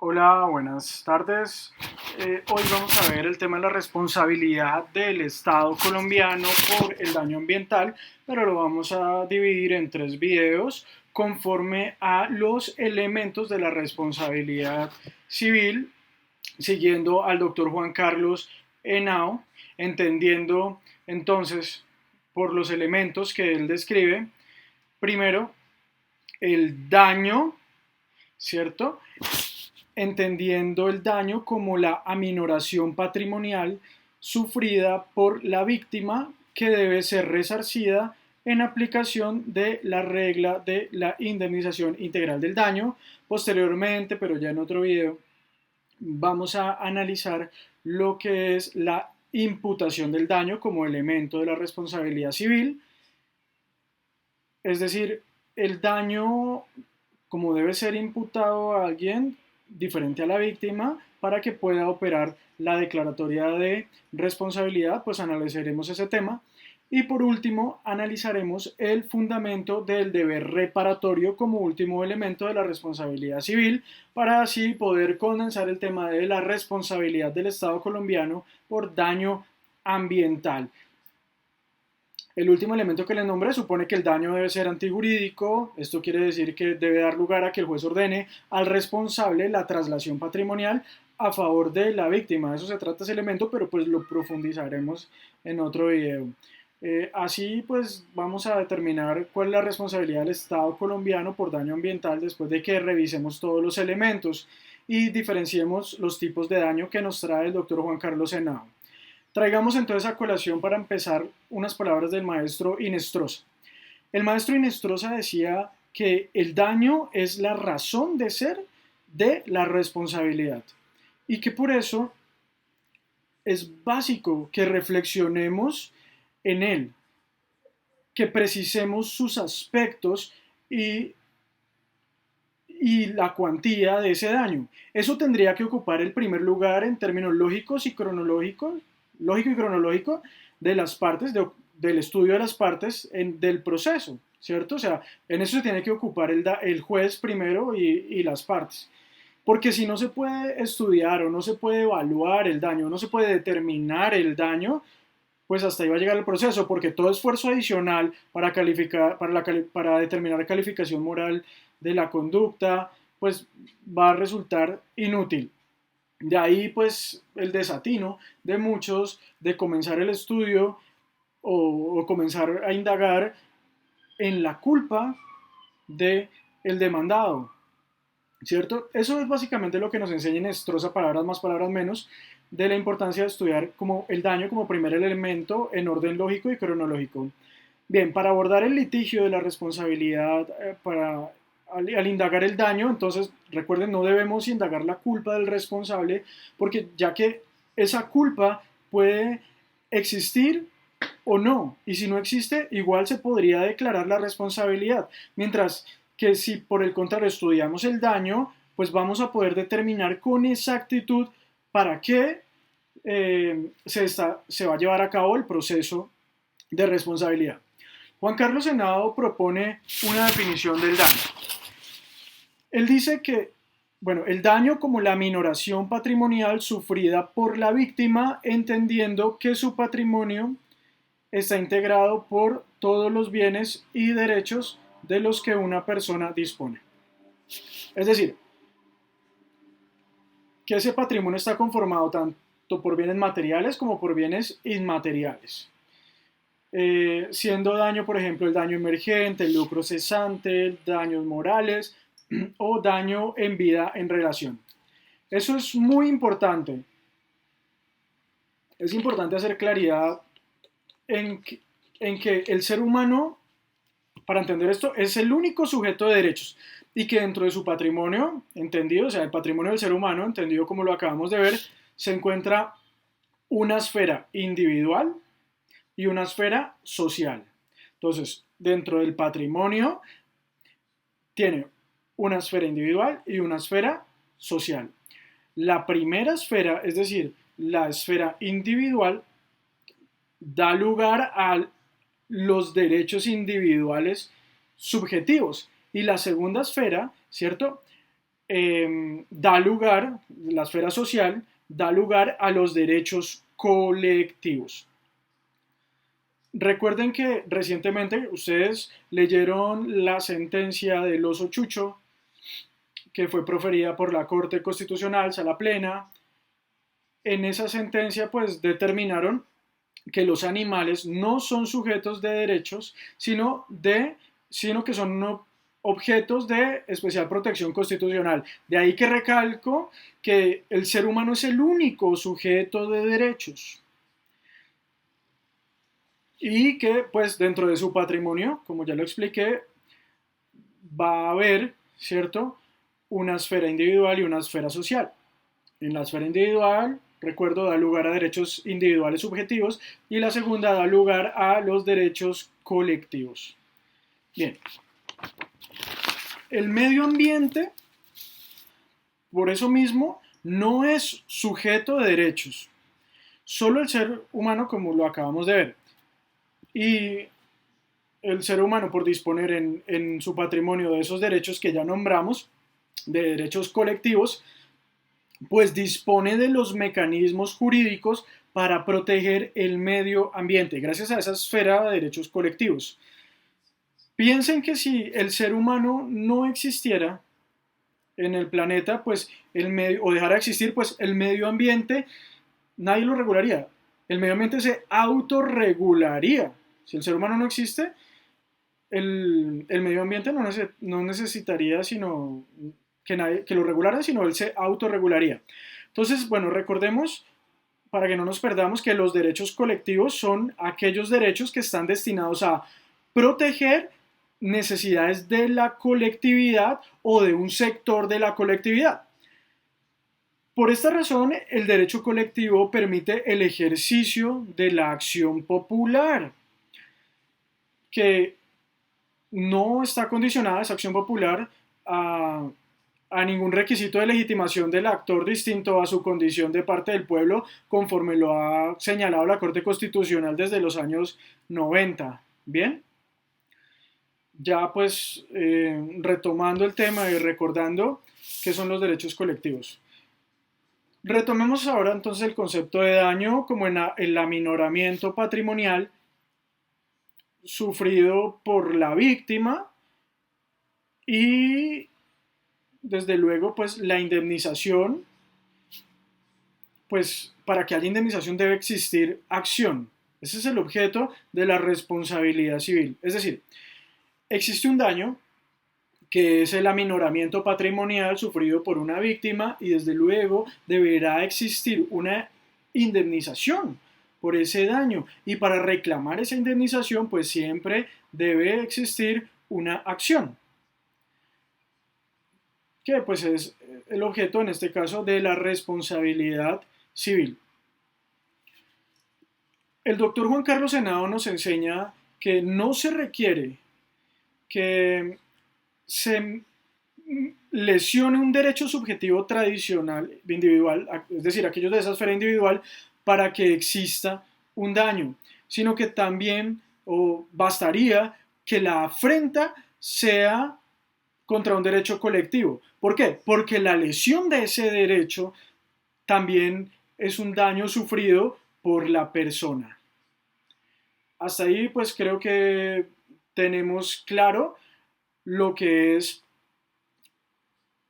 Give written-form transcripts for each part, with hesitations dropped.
Hola, buenas tardes. Hoy vamos a ver el tema de la responsabilidad del Estado colombiano por el daño ambiental, pero lo vamos a dividir en tres videos conforme a los elementos de la responsabilidad civil, siguiendo al doctor Juan Carlos Henao, entendiendo entonces por los elementos que él describe, primero el daño, ¿cierto? Entendiendo el daño como la aminoración patrimonial sufrida por la víctima que debe ser resarcida en aplicación de la regla de la indemnización integral del daño. Posteriormente, pero ya en otro video, vamos a analizar lo que es la imputación del daño como elemento de la responsabilidad civil, es decir, el daño como debe ser imputado a alguien diferente a la víctima para que pueda operar la declaratoria de responsabilidad, pues analizaremos ese tema. Y por último, analizaremos el fundamento del deber reparatorio como último elemento de la responsabilidad civil, para así poder condensar el tema de la responsabilidad del Estado colombiano por daño ambiental. El último elemento que le nombré supone que el daño debe ser antijurídico. Esto quiere decir que debe dar lugar a que el juez ordene al responsable la traslación patrimonial a favor de la víctima. De eso se trata ese elemento, pero pues lo profundizaremos en otro video. Así pues vamos a determinar cuál es la responsabilidad del Estado colombiano por daño ambiental después de que revisemos todos los elementos y diferenciemos los tipos de daño que nos trae el doctor Juan Carlos Henao. Traigamos entonces a colación para empezar unas palabras del maestro Inestrosa. El maestro Inestrosa decía que el daño es la razón de ser de la responsabilidad y que por eso es básico que reflexionemos en él, que precisemos sus aspectos y la cuantía de ese daño. Eso tendría que ocupar el primer lugar en términos lógicos y cronológicos, lógico y cronológico de las partes, del estudio de las partes del proceso, ¿cierto? O sea, en eso se tiene que ocupar el juez primero y las partes. Porque si no se puede estudiar o no se puede evaluar el daño, no se puede determinar el daño, pues hasta ahí va a llegar el proceso, porque todo esfuerzo adicional para calificar, para determinar la calificación moral de la conducta, pues va a resultar inútil. De ahí pues el desatino de muchos de comenzar el estudio o comenzar a indagar en la culpa de el demandado, ¿cierto? Eso es básicamente lo que nos enseña en Estroza, palabras más, palabras menos, de la importancia de estudiar como el daño como primer elemento en orden lógico y cronológico. Bien, para abordar el litigio de la responsabilidad, al indagar el daño, entonces recuerden, no debemos indagar la culpa del responsable, porque ya que esa culpa puede existir o no, y si no existe, igual se podría declarar la responsabilidad, mientras que si por el contrario estudiamos el daño, pues vamos a poder determinar con exactitud para qué se va a llevar a cabo el proceso de responsabilidad. Juan Carlos Senado propone una definición del daño. Él dice que, bueno, el daño como la minoración patrimonial sufrida por la víctima, entendiendo que su patrimonio está integrado por todos los bienes y derechos de los que una persona dispone. Es decir, que ese patrimonio está conformado tanto por bienes materiales como por bienes inmateriales. Siendo daño, por ejemplo, el daño emergente, el lucro cesante, daños morales o daño en vida en relación. Eso es muy importante. Es importante hacer claridad en que, en que el ser humano, para entender esto, es el único sujeto de derechos y que dentro de su patrimonio, entendido, o sea, el patrimonio del ser humano, entendido como lo acabamos de ver, se encuentra una esfera individual y una esfera social. Entonces, dentro del patrimonio tiene una esfera individual y una esfera social. La primera esfera, es decir, la esfera individual, da lugar a los derechos individuales subjetivos. Y la segunda esfera, ¿cierto? da lugar, la esfera social, da lugar a los derechos colectivos. Recuerden que recientemente ustedes leyeron la sentencia del oso Chucho, que fue proferida por la Corte Constitucional, Sala Plena. En esa sentencia, pues determinaron que los animales no son sujetos de derechos, sino que son objetos de especial protección constitucional. De ahí que recalco que el ser humano es el único sujeto de derechos y que pues dentro de su patrimonio, como ya lo expliqué, va a haber, ¿cierto?, una esfera individual y una esfera social. En la esfera individual, recuerdo, da lugar a derechos individuales subjetivos y la segunda da lugar a los derechos colectivos. Bien, el medio ambiente, por eso mismo, no es sujeto de derechos. Solo el ser humano, como lo acabamos de ver. Y el ser humano, por disponer en su patrimonio de esos derechos que ya nombramos, de derechos colectivos, pues dispone de los mecanismos jurídicos para proteger el medio ambiente, gracias a esa esfera de derechos colectivos. Piensen que si el ser humano no existiera en el planeta, pues o dejara de existir, pues el medio ambiente nadie lo regularía. El medio ambiente se autorregularía. Si el ser humano no existe, el medio ambiente no necesitaría sino que lo regularan, sino él se autorregularía. Entonces, bueno, recordemos, para que no nos perdamos, que los derechos colectivos son aquellos derechos que están destinados a proteger necesidades de la colectividad o de un sector de la colectividad. Por esta razón, el derecho colectivo permite el ejercicio de la acción popular, que no está condicionada esa acción popular a ningún requisito de legitimación del actor distinto a su condición de parte del pueblo, conforme lo ha señalado la Corte Constitucional desde los años 90. Bien, ya pues retomando el tema y recordando qué son los derechos colectivos. Retomemos ahora entonces el concepto de daño como el aminoramiento patrimonial sufrido por la víctima y desde luego pues la indemnización, pues para que haya indemnización debe existir acción. Ese es el objeto de la responsabilidad civil. Es decir, existe un daño que es el aminoramiento patrimonial sufrido por una víctima y desde luego deberá existir una indemnización por ese daño y para reclamar esa indemnización pues siempre debe existir una acción que pues es el objeto en este caso de la responsabilidad civil. El doctor Juan Carlos Henao nos enseña que no se requiere que se lesione un derecho subjetivo tradicional individual, es decir, aquellos de esa esfera individual, para que exista un daño, sino que también bastaría que la afrenta sea contra un derecho colectivo. ¿Por qué? Porque la lesión de ese derecho también es un daño sufrido por la persona. Hasta ahí pues creo que tenemos claro lo que es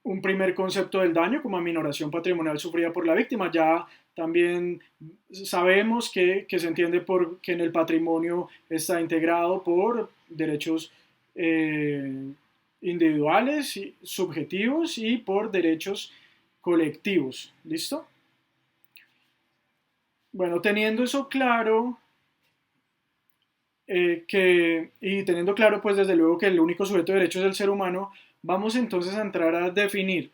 un primer concepto del daño como aminoración patrimonial sufrida por la víctima. Ya también sabemos que se entiende por que en el patrimonio está integrado por derechos individuales, subjetivos y por derechos colectivos. ¿Listo? Bueno, teniendo eso claro, y teniendo claro pues desde luego que el único sujeto de derechos es el ser humano, vamos entonces a entrar a definir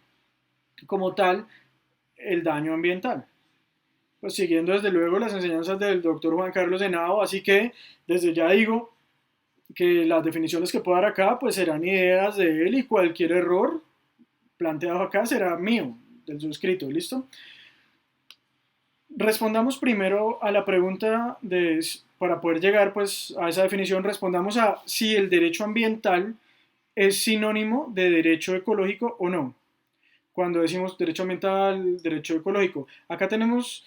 como tal el daño ambiental. Pues siguiendo desde luego las enseñanzas del doctor Juan Carlos Henao, así que desde ya digo que las definiciones que puedo dar acá pues serán ideas de él y cualquier error planteado acá será mío, del suscrito, ¿listo? Respondamos primero a la pregunta para poder llegar pues a esa definición, respondamos a si el derecho ambiental es sinónimo de derecho ecológico o no. cuando decimos derecho ambiental, derecho ecológico. Acá tenemos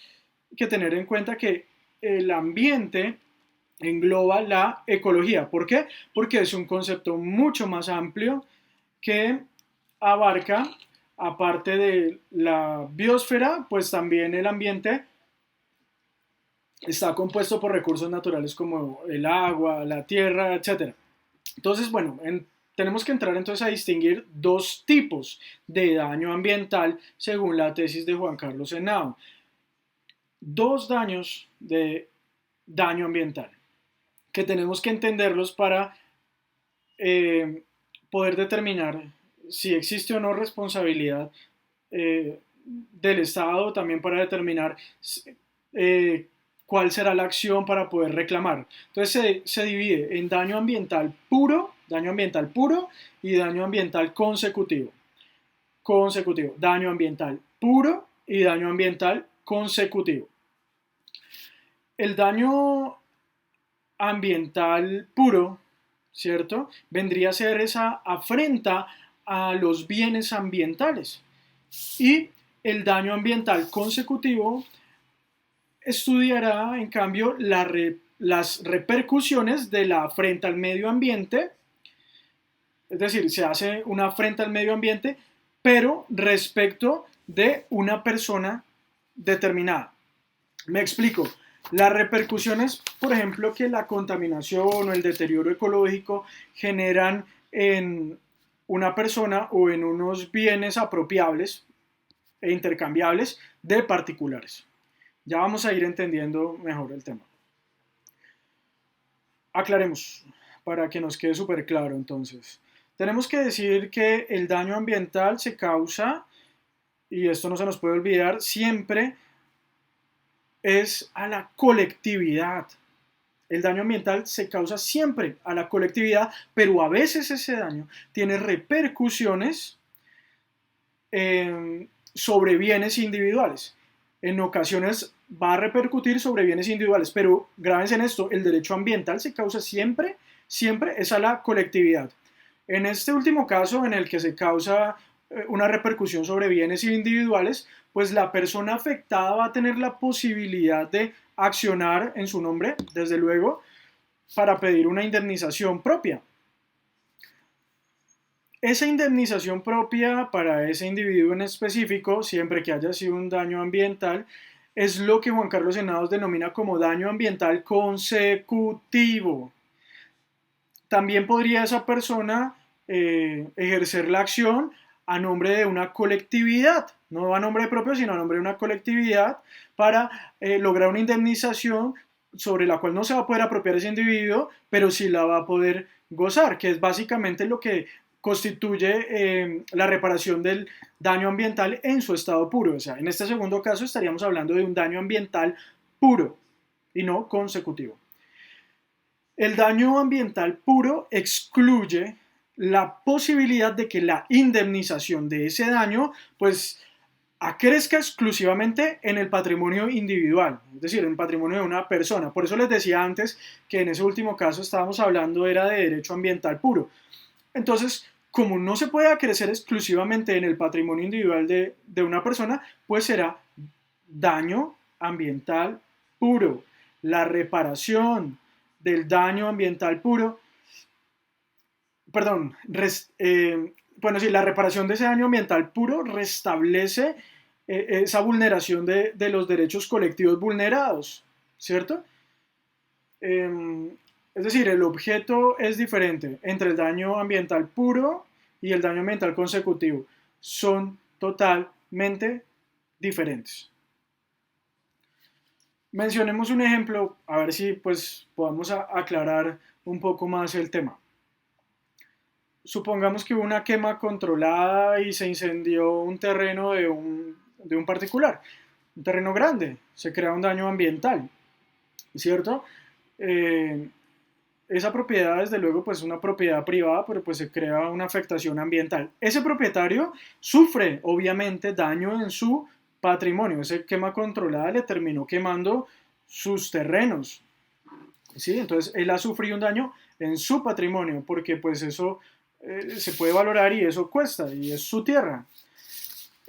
que tener en cuenta que el ambiente engloba la ecología. ¿Por qué? Porque es un concepto mucho más amplio que abarca, aparte de la biosfera, pues también el ambiente está compuesto por recursos naturales como el agua, la tierra, etcétera. Entonces, bueno, tenemos que entrar entonces a distinguir dos tipos de daño ambiental según la tesis de Juan Carlos Henao. Dos daños de daño ambiental que tenemos que entenderlos para eh, poder determinar si existe o no responsabilidad del Estado, también para determinar eh, cuál será la acción para poder reclamar. Entonces se divide en daño ambiental puro y daño ambiental consecutivo. Daño ambiental puro y daño ambiental consecutivo. El daño ambiental puro, ¿cierto? Vendría a ser esa afrenta a los bienes ambientales. Y el daño ambiental consecutivo estudiará, en cambio, las repercusiones de la afrenta al medio ambiente, es decir, se hace una afrenta al medio ambiente, pero respecto de una persona determinada. Me explico. Las repercusiones, por ejemplo, que la contaminación o el deterioro ecológico generan en una persona o en unos bienes apropiables e intercambiables de particulares. Ya vamos a ir entendiendo mejor el tema. Aclaremos para que nos quede súper claro entonces. Tenemos que decir que el daño ambiental se causa, y esto no se nos puede olvidar, siempre es a la colectividad. El daño ambiental se causa siempre a la colectividad, pero a veces ese daño tiene repercusiones sobre bienes individuales. En ocasiones va a repercutir sobre bienes individuales, pero grábense en esto, el derecho ambiental se causa siempre, siempre es a la colectividad. En este último caso, en el que se causa una repercusión sobre bienes individuales, pues la persona afectada va a tener la posibilidad de accionar en su nombre, desde luego, para pedir una indemnización propia. Esa indemnización propia para ese individuo en específico, siempre que haya sido un daño ambiental, es lo que Juan Carlos Senados denomina como daño ambiental consecutivo. También podría esa persona ejercer la acción a nombre de una colectividad, no a nombre propio, sino a nombre de una colectividad, para lograr una indemnización sobre la cual no se va a poder apropiar ese individuo, pero sí la va a poder gozar, que es básicamente lo que constituye la reparación del daño ambiental en su estado puro. O sea, en este segundo caso estaríamos hablando de un daño ambiental puro y no consecutivo. El daño ambiental puro excluye la posibilidad de que la indemnización de ese daño pues acrezca exclusivamente en el patrimonio individual, es decir, en el patrimonio de una persona. Por eso les decía antes que en ese último caso estábamos hablando era de derecho ambiental puro. Entonces, como no se puede acrecer exclusivamente en el patrimonio individual de una persona, pues será daño ambiental puro. La reparación del daño ambiental puro, perdón, bueno, sí, la reparación de ese daño ambiental puro restablece esa vulneración de los derechos colectivos vulnerados, ¿cierto? Es decir, el objeto es diferente entre el daño ambiental puro y el daño ambiental consecutivo. Son totalmente diferentes. Mencionemos un ejemplo, a ver si pues podamos aclarar un poco más el tema. Supongamos que hubo una quema controlada y se incendió un terreno de un particular, un terreno grande, se crea un daño ambiental, ¿cierto? Esa propiedad, desde luego, pues es una propiedad privada, pero pues se crea una afectación ambiental. Ese propietario sufre, obviamente, daño en su patrimonio. Esa quema controlada le terminó quemando sus terrenos, ¿sí? Entonces, él ha sufrido un daño en su patrimonio, porque pues eso se puede valorar y eso cuesta, y es su tierra.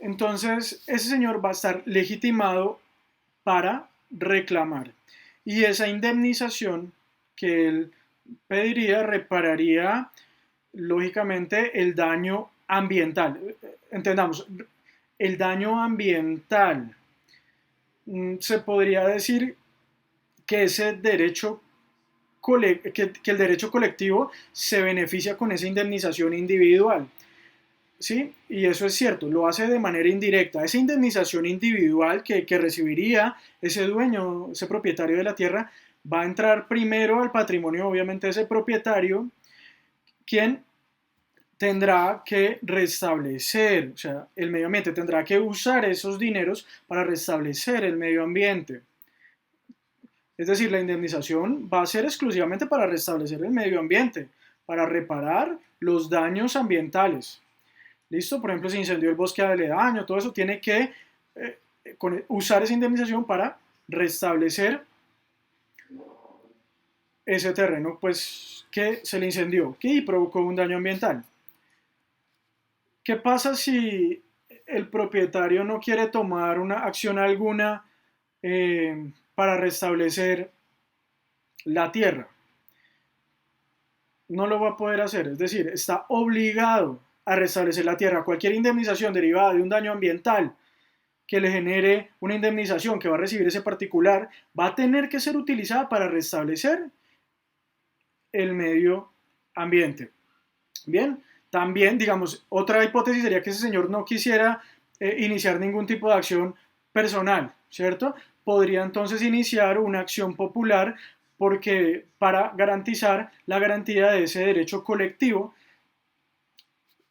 Entonces, ese señor va a estar legitimado para reclamar. Y esa indemnización que él pediría repararía, lógicamente, el daño ambiental. Entendamos, el daño ambiental. Se podría decir que ese derecho que el derecho colectivo se beneficia con esa indemnización individual. ¿Sí? Y eso es cierto, lo hace de manera indirecta. Esa indemnización individual que recibiría ese dueño, ese propietario de la tierra, va a entrar primero al patrimonio, obviamente, de ese propietario, quien tendrá que restablecer, o sea, el medio ambiente tendrá que usar esos dineros para restablecer el medio ambiente. Es decir, la indemnización va a ser exclusivamente para restablecer el medio ambiente, para reparar los daños ambientales. ¿Listo? Por ejemplo, se incendió el bosque aledaño, todo eso tiene que usar esa indemnización para restablecer ese terreno pues, que se le incendió y provocó un daño ambiental. ¿Qué pasa si el propietario no quiere tomar una acción alguna para restablecer la tierra? No lo va a poder hacer, es decir, está obligado a restablecer la tierra. Cualquier indemnización derivada de un daño ambiental que le genere una indemnización que va a recibir ese particular va a tener que ser utilizada para restablecer el medio ambiente. Bien, también, digamos, otra hipótesis sería que ese señor no quisiera iniciar ningún tipo de acción personal, ¿cierto? Podría entonces iniciar una acción popular porque para garantizar la garantía de ese derecho colectivo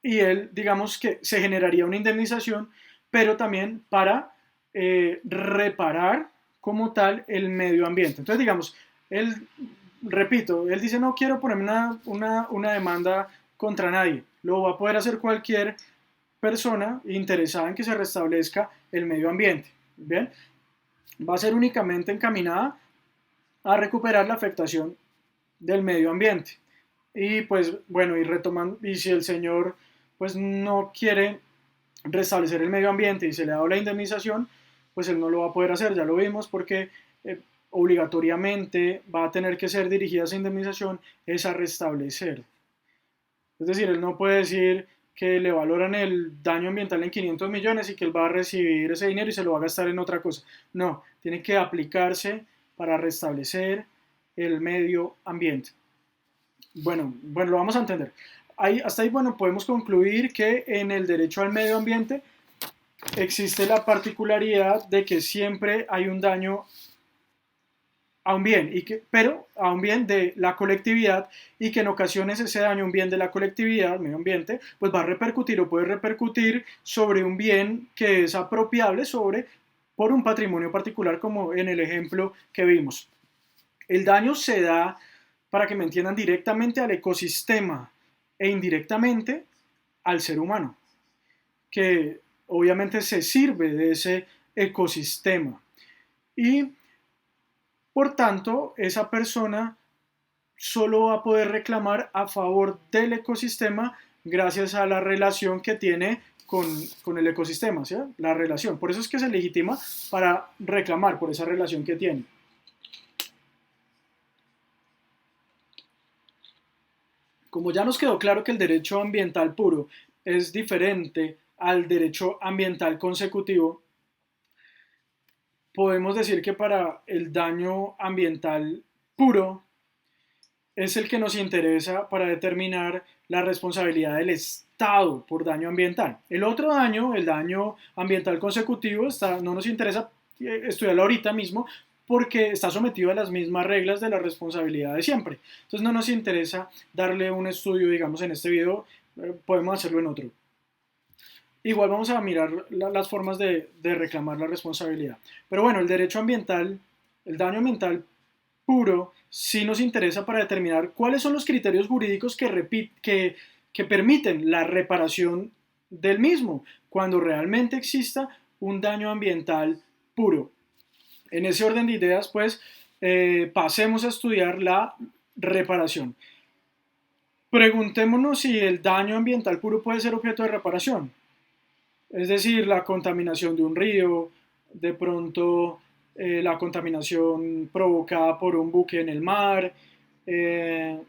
y él, digamos que se generaría una indemnización, pero también para reparar como tal el medio ambiente. Entonces, digamos, él, repito, él dice no quiero ponerme una demanda contra nadie, lo va a poder hacer cualquier persona interesada en que se restablezca el medio ambiente. Bien, va a ser únicamente encaminada a recuperar la afectación del medio ambiente. Y pues bueno, y retomando, y si el señor pues no quiere restablecer el medio ambiente y se le ha dado la indemnización, pues él no lo va a poder hacer, ya lo vimos, porque obligatoriamente va a tener que ser dirigida esa indemnización es a restablecer. Es decir, él no puede decir que le valoran el daño ambiental en 500 millones y que él va a recibir ese dinero y se lo va a gastar en otra cosa. No, tiene que aplicarse para restablecer el medio ambiente. Bueno, lo vamos a entender. Hasta ahí, bueno, podemos concluir que en el derecho al medio ambiente existe la particularidad de que siempre hay un daño a un bien, pero a un bien de la colectividad y que en ocasiones ese daño a un bien de la colectividad, medio ambiente, pues va a repercutir o puede repercutir sobre un bien que es apropiable por un patrimonio particular como en el ejemplo que vimos. El daño se da, para que me entiendan, directamente al ecosistema e indirectamente al ser humano, que obviamente se sirve de ese ecosistema. Y por tanto, esa persona solo va a poder reclamar a favor del ecosistema gracias a la relación que tiene con el ecosistema, ¿sí? La relación. Por eso es que se legitima para reclamar por esa relación que tiene. Como ya nos quedó claro que el derecho ambiental puro es diferente al derecho ambiental consecutivo, podemos decir que para el daño ambiental puro es el que nos interesa para determinar la responsabilidad del Estado por daño ambiental. El otro daño, el daño ambiental consecutivo, no nos interesa estudiarlo ahorita mismo porque está sometido a las mismas reglas de la responsabilidad de siempre. Entonces no nos interesa darle un estudio, digamos, en este video, podemos hacerlo en otro. Igual vamos a mirar las formas de reclamar la responsabilidad. Pero bueno, el derecho ambiental, el daño ambiental puro, sí nos interesa para determinar cuáles son los criterios jurídicos que permiten la reparación del mismo, cuando realmente exista un daño ambiental puro. En ese orden de ideas, pues, pasemos a estudiar la reparación. Preguntémonos si el daño ambiental puro puede ser objeto de reparación. Es decir, la contaminación de un río, de pronto la contaminación provocada por un buque en el mar, eh,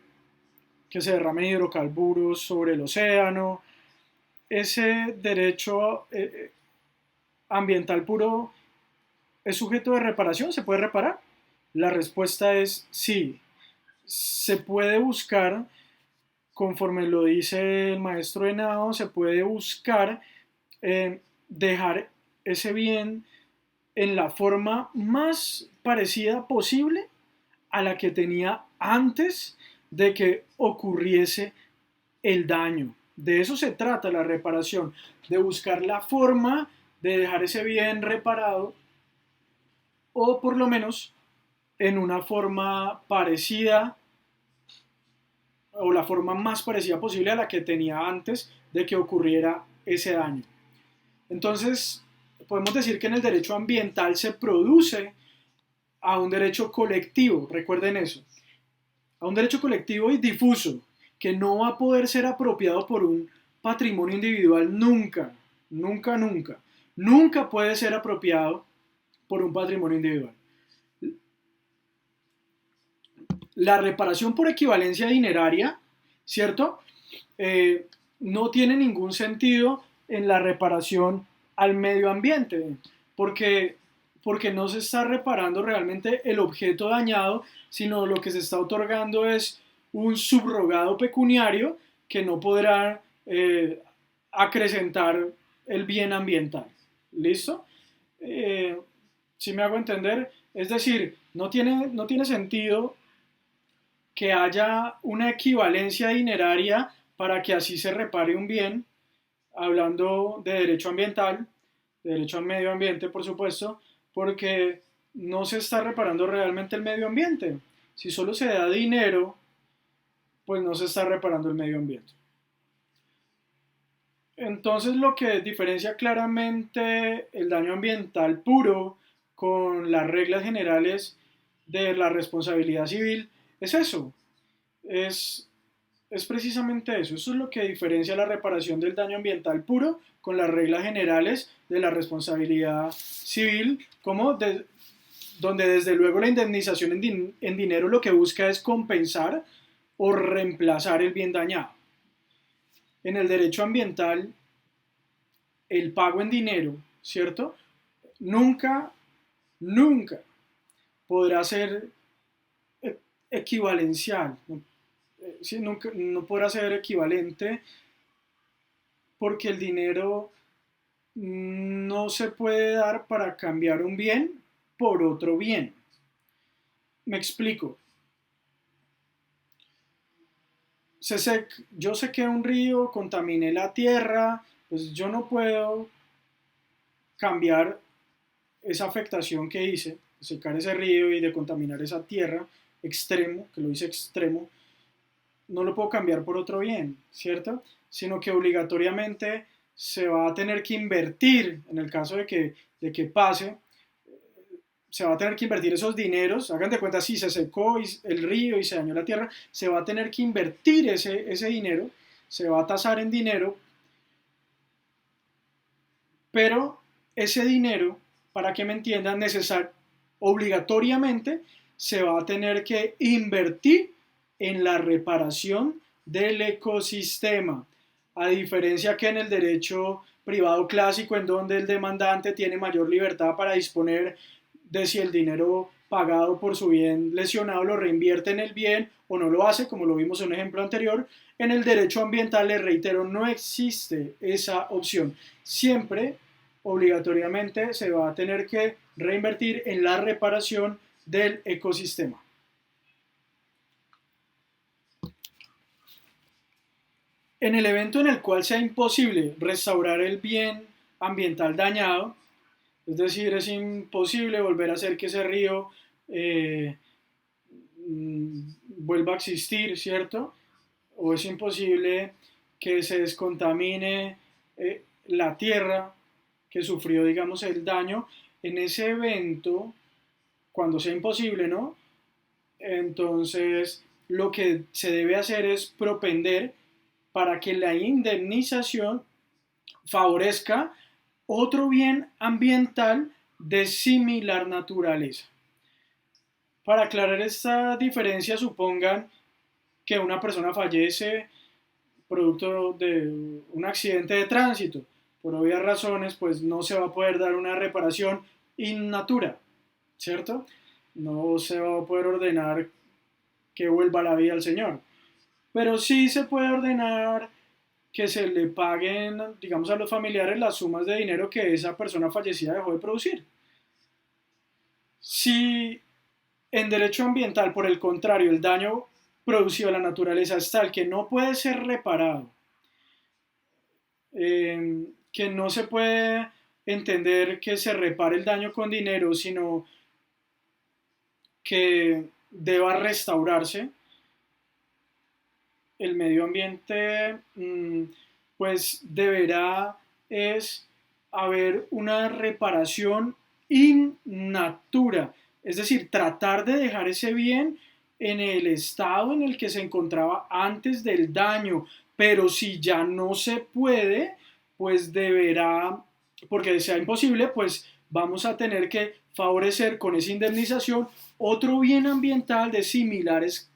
que se derramen hidrocarburos sobre el océano. Ese derecho ambiental puro es sujeto de reparación, ¿se puede reparar? La respuesta es sí. Se puede buscar, conforme lo dice el maestro Henao, se puede buscar dejar ese bien en la forma más parecida posible a la que tenía antes de que ocurriese el daño. De eso se trata la reparación, de buscar la forma de dejar ese bien reparado o por lo menos en una forma parecida o la forma más parecida posible a la que tenía antes de que ocurriera ese daño. Entonces, podemos decir que en el derecho ambiental se produce a un derecho colectivo, recuerden eso, a un derecho colectivo y difuso, que no va a poder ser apropiado por un patrimonio individual nunca, nunca, nunca. Nunca puede ser apropiado por un patrimonio individual. La reparación por equivalencia dineraria, ¿cierto? No tiene ningún sentido en la reparación al medio ambiente, porque, porque no se está reparando realmente el objeto dañado, sino lo que se está otorgando es un subrogado pecuniario que no podrá acrecentar el bien ambiental. ¿Listo? Si me hago entender, es decir, no tiene sentido que haya una equivalencia dineraria para que así se repare un bien, hablando de derecho ambiental, de derecho al medio ambiente, por supuesto, porque no se está reparando realmente el medio ambiente. Si solo se da dinero, pues no se está reparando el medio ambiente. Entonces lo que diferencia claramente el daño ambiental puro con las reglas generales de la responsabilidad civil es eso, es, es precisamente eso. Eso es lo que diferencia la reparación del daño ambiental puro con las reglas generales de la responsabilidad civil, donde desde luego la indemnización en dinero lo que busca es compensar o reemplazar el bien dañado. En el derecho ambiental, el pago en dinero, ¿cierto? Nunca, nunca podrá ser equivalencial, sí, nunca, no podrá ser equivalente porque el dinero no se puede dar para cambiar un bien por otro bien. Me explico. Yo sé que un río contaminé la tierra, pues yo no puedo cambiar esa afectación que hice, de secar ese río y de contaminar esa tierra extremo, que lo hice extremo, no lo puedo cambiar por otro bien, ¿cierto? Sino que obligatoriamente se va a tener que invertir, en el caso de que pase, se va a tener que invertir esos dineros, hagan de cuenta si se secó el río y se dañó la tierra, se va a tener que invertir ese dinero, se va a tasar en dinero, pero ese dinero, para que me entiendan, obligatoriamente se va a tener que invertir en la reparación del ecosistema, a diferencia que en el derecho privado clásico, en donde el demandante tiene mayor libertad para disponer de si el dinero pagado por su bien lesionado lo reinvierte en el bien o no lo hace, como lo vimos en un ejemplo anterior. En el derecho ambiental, les reitero, no existe esa opción. Siempre, obligatoriamente, se va a tener que reinvertir en la reparación del ecosistema. En el evento en el cual sea imposible restaurar el bien ambiental dañado, es decir, es imposible volver a hacer que ese río eh, vuelva a existir, ¿cierto? O es imposible que se descontamine la tierra que sufrió, digamos, el daño. En ese evento, cuando sea imposible, ¿no? Entonces, lo que se debe hacer es propender para que la indemnización favorezca otro bien ambiental de similar naturaleza. Para aclarar esta diferencia, supongan que una persona fallece producto de un accidente de tránsito. Por obvias razones, pues no se va a poder dar una reparación in natura, ¿cierto? No se va a poder ordenar que vuelva a la vida al Señor. Pero sí se puede ordenar que se le paguen, digamos, a los familiares las sumas de dinero que esa persona fallecida dejó de producir. Si en derecho ambiental, por el contrario, el daño producido a la naturaleza es tal que no puede ser reparado, que no se puede entender que se repare el daño con dinero, sino que deba restaurarse el medio ambiente, pues deberá es haber una reparación in natura, es decir, tratar de dejar ese bien en el estado en el que se encontraba antes del daño, pero si ya no se puede, pues deberá, porque sea imposible, pues vamos a tener que favorecer con esa indemnización otro bien ambiental de similares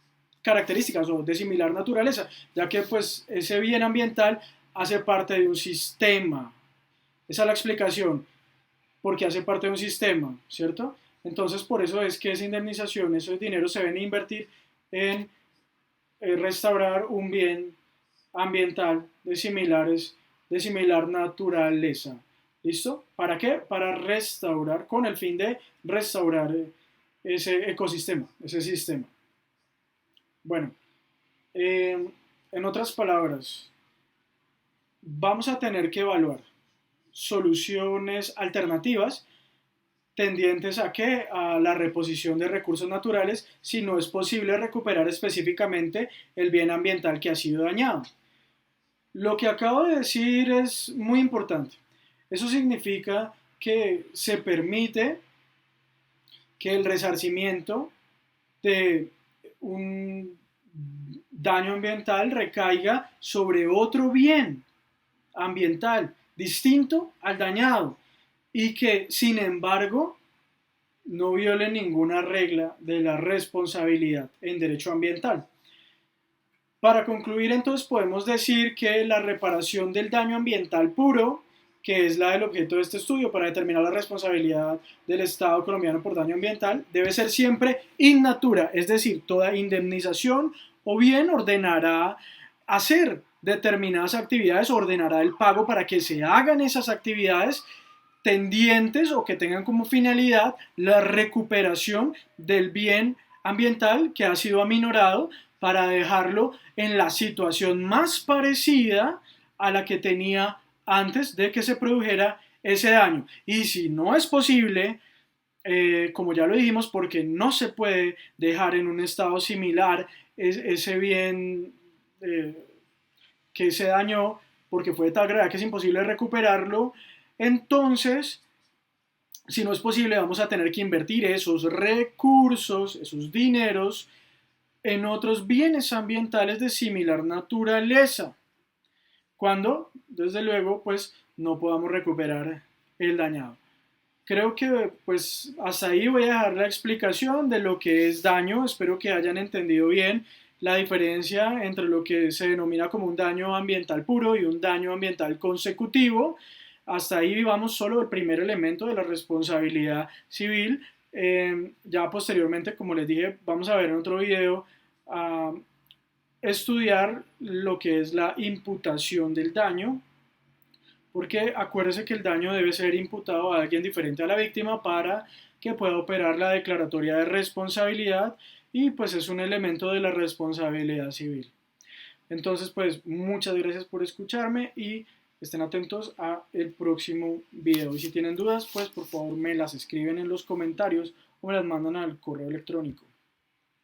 características o de similar naturaleza, ya que pues ese bien ambiental hace parte de un sistema. Esa es la explicación, porque hace parte de un sistema, ¿cierto? Entonces por eso es que esa indemnización, esos dineros se deben invertir en restaurar un bien ambiental de similar naturaleza. ¿Listo? ¿Para qué? Para restaurar, con el fin de restaurar ese ecosistema, ese sistema. Bueno, en otras palabras, vamos a tener que evaluar soluciones alternativas tendientes a qué? A la reposición de recursos naturales si no es posible recuperar específicamente el bien ambiental que ha sido dañado. Lo que acabo de decir es muy importante. Eso significa que se permite que el resarcimiento de un daño ambiental recaiga sobre otro bien ambiental distinto al dañado y que sin embargo no viole ninguna regla de la responsabilidad en derecho ambiental. Para concluir, entonces podemos decir que la reparación del daño ambiental puro, que es la del objeto de este estudio para determinar la responsabilidad del Estado colombiano por daño ambiental, debe ser siempre in natura, es decir, toda indemnización o bien ordenará hacer determinadas actividades, ordenará el pago para que se hagan esas actividades tendientes o que tengan como finalidad la recuperación del bien ambiental que ha sido aminorado para dejarlo en la situación más parecida a la que tenía antes de que se produjera ese daño. Y si no es posible, como ya lo dijimos, porque no se puede dejar en un estado similar ese bien que se dañó porque fue de tal gravedad que es imposible recuperarlo, entonces, si no es posible, vamos a tener que invertir esos recursos, esos dineros, en otros bienes ambientales de similar naturaleza, cuando, desde luego, pues no podamos recuperar el dañado. Creo que pues hasta ahí voy a dejar la explicación de lo que es daño. Espero que hayan entendido bien la diferencia entre lo que se denomina como un daño ambiental puro y un daño ambiental consecutivo. Hasta ahí vamos solo el primer elemento de la responsabilidad civil. Ya posteriormente, como les dije, vamos a ver en otro video a estudiar lo que es la imputación del daño, porque acuérdese que el daño debe ser imputado a alguien diferente a la víctima para que pueda operar la declaratoria de responsabilidad y pues es un elemento de la responsabilidad civil. Entonces pues muchas gracias por escucharme y estén atentos a el próximo video. Y si tienen dudas pues por favor me las escriben en los comentarios o me las mandan al correo electrónico.